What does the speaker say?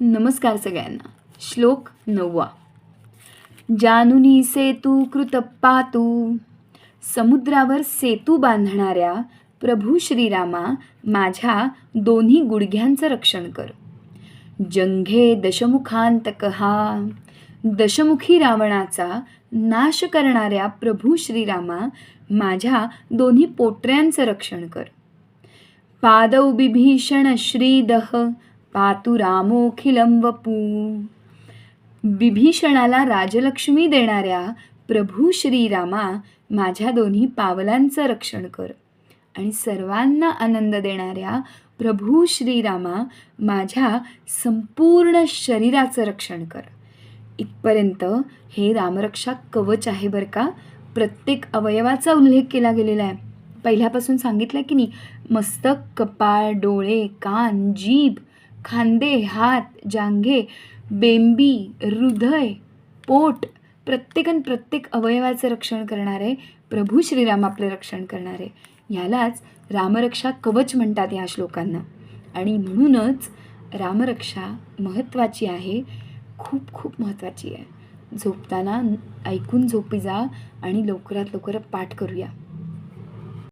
नमस्कार सगळ्यांना. श्लोक 9. जानुनी सेतू कृत पातू. समुद्रावर सेतू बांधणाऱ्या प्रभू श्रीरामा, माझ्या दोन्ही गुडघ्यांचं रक्षण कर. जंघे दशमुखांतकहा. दशमुखी रावणाचा नाश करणाऱ्या प्रभू श्रीरामा, माझ्या दोन्ही पोटऱ्यांचं रक्षण कर. पादौ बिभीषण श्रीदह. पातु रामोखिलं वपू. विभीषणाला राजलक्ष्मी देणाऱ्या प्रभू श्रीरामा, माझ्या दोन्ही पावलांचं रक्षण कर. आणि सर्वांना आनंद देणाऱ्या प्रभू श्रीरामा, माझ्या संपूर्ण शरीराचं रक्षण कर. इथपर्यंत हे रामरक्षा कवच आहे बरं का. प्रत्येक अवयवाचा उल्लेख केला गेलेला आहे. पहिल्यापासून सांगितलं की नाही, मस्तक, कपाळ, डोळे, कान, जीभ, खांदे, हात, जांघे, बेंबी, हृदय, पोट, प्रत्येक अवयवाचं रक्षण करणारे प्रभू श्रीराम आपलं रक्षण करणारे, ह्यालाच रामरक्षा कवच म्हणतात या श्लोकांना. आणि म्हणूनच रामरक्षा महत्त्वाची आहे, खूप खूप महत्त्वाची आहे. झोपताना ऐकून झोपी जा आणि लवकरात लवकर पाठ करूया.